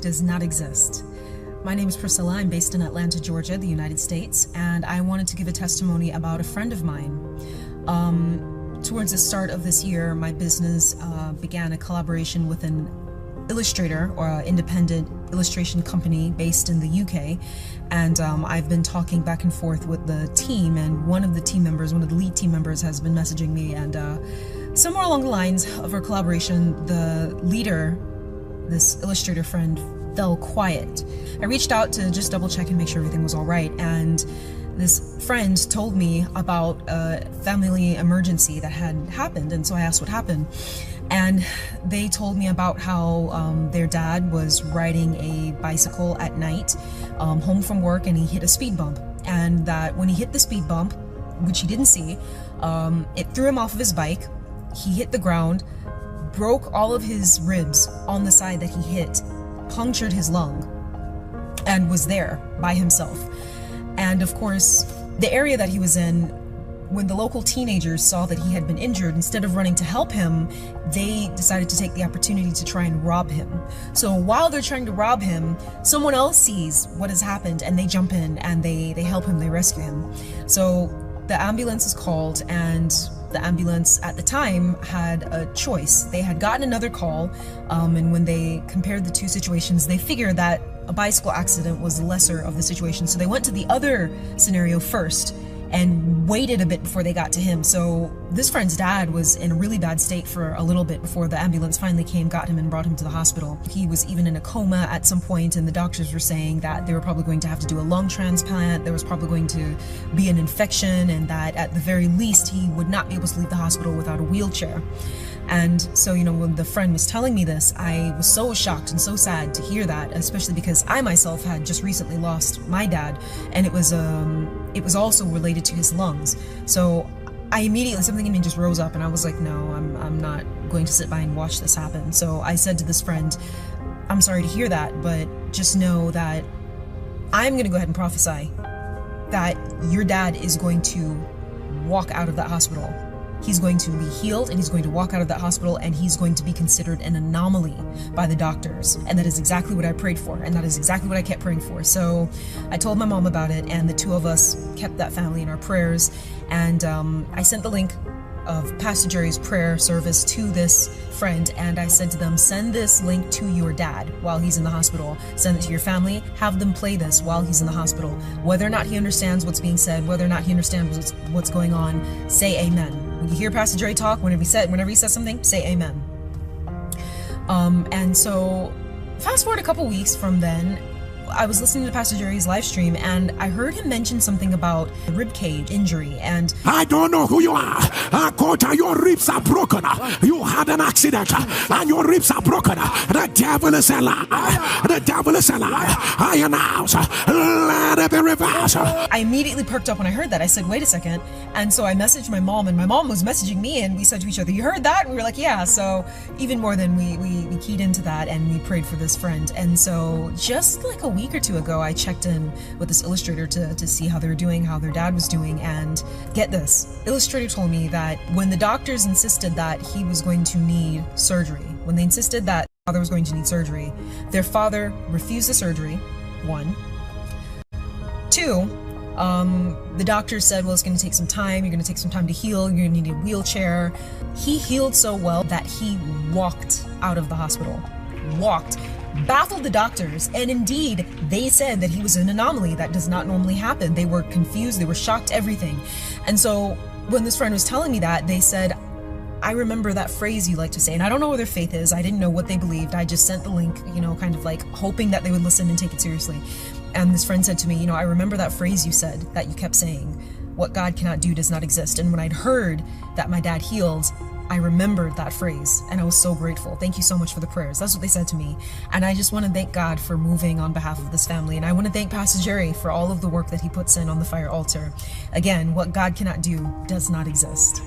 does not exist. My name is Priscilla. I'm based in Atlanta, Georgia, the United States, and I wanted to give a testimony about a friend of mine. Towards the start of this year, my business began a collaboration with an illustrator or an independent illustration company based in the UK, and I've been talking back and forth with the team, and one of the lead team members has been messaging me, and somewhere along the lines of our collaboration, the leader, this illustrator friend, fell quiet. I reached out to just double check and make sure everything was all right, and this friend told me about a family emergency that had happened, and so I asked what happened. And they told me about how their dad was riding a bicycle at night home from work, and he hit a speed bump, and that when he hit the speed bump, which he didn't see, it threw him off of his bike. He hit the ground, broke all of his ribs on the side that he hit, punctured his lung, and was there by himself. And of course, the area that he was in, when the local teenagers saw that he had been injured, instead of running to help him, they decided to take the opportunity to try and rob him. So while they're trying to rob him, someone else sees what has happened, and they jump in and they help him, they rescue him. So the ambulance is called, and the ambulance at the time had a choice. They had gotten another call, and when they compared the two situations, they figured that a bicycle accident was the lesser of the situation. So they went to the other scenario first and waited a bit before they got to him. So this friend's dad was in a really bad state for a little bit before the ambulance finally came, got him, and brought him to the hospital. He was even in a coma at some point, and the doctors were saying that they were probably going to have to do a lung transplant, there was probably going to be an infection, and that at the very least he would not be able to leave the hospital without a wheelchair. And so, when the friend was telling me this, I was so shocked and so sad to hear that, especially because I myself had just recently lost my dad, and it was also related to his lungs. So I immediately, something in me just rose up, and I was like, no, I'm not going to sit by and watch this happen. So I said to this friend, I'm sorry to hear that, but just know that I'm going to go ahead and prophesy that your dad is going to walk out of that hospital. He's going to be healed, and he's going to walk out of that hospital, and he's going to be considered an anomaly by the doctors. And that is exactly what I prayed for, and that is exactly what I kept praying for. So I told my mom about it, and the two of us kept that family in our prayers. And I sent the link of Pastor Jerry's prayer service to this friend, and I said to them, send this link to your dad while he's in the hospital. Send it to your family, have them play this while he's in the hospital. Whether or not he understands what's being said, whether or not he understands what's going on, say amen. When you hear Pastor Jerry talk, whenever he says something, say amen. And so fast forward a couple weeks from then, I was listening to Pastor Jerry's live stream, and I heard him mention something about a rib cage injury. And I don't know who you are. Kota, your ribs are broken. You had an accident, and your ribs are broken. The devil is a lie. The devil is a lie. I announce, let it be reversed. I immediately perked up when I heard that. I said, wait a second. And so I messaged my mom, and my mom was messaging me, and we said to each other, you heard that? And we were like, yeah. So even more than we keyed into that, and we prayed for this friend. And so just like a week or two ago, I checked in with this illustrator to see how they were doing, how their dad was doing, and get this, illustrator told me that when the doctors insisted that he was going to need surgery, when they insisted that father was going to need surgery, their father refused the surgery, 1. 2, the doctor said, well, it's going to take some time, you're going to take some time to heal, you're going to need a wheelchair. He healed so well that he walked out of the hospital. Baffled the doctors, and indeed they said that he was an anomaly. That does not normally happen. They were confused, they were shocked, everything. And so when this friend was telling me that, they said, I remember that phrase you like to say, and I don't know where their faith is, I didn't know what they believed, I just sent the link, kind of like hoping that they would listen and take it seriously. And this friend said to me, I remember that phrase you said, that you kept saying, what God cannot do does not exist. And when I'd heard that my dad healed, I remembered that phrase, and I was so grateful. Thank you so much for the prayers. That's what they said to me. And I just want to thank God for moving on behalf of this family. And I want to thank Pastor Jerry for all of the work that he puts in on the fire altar. Again, what God cannot do does not exist.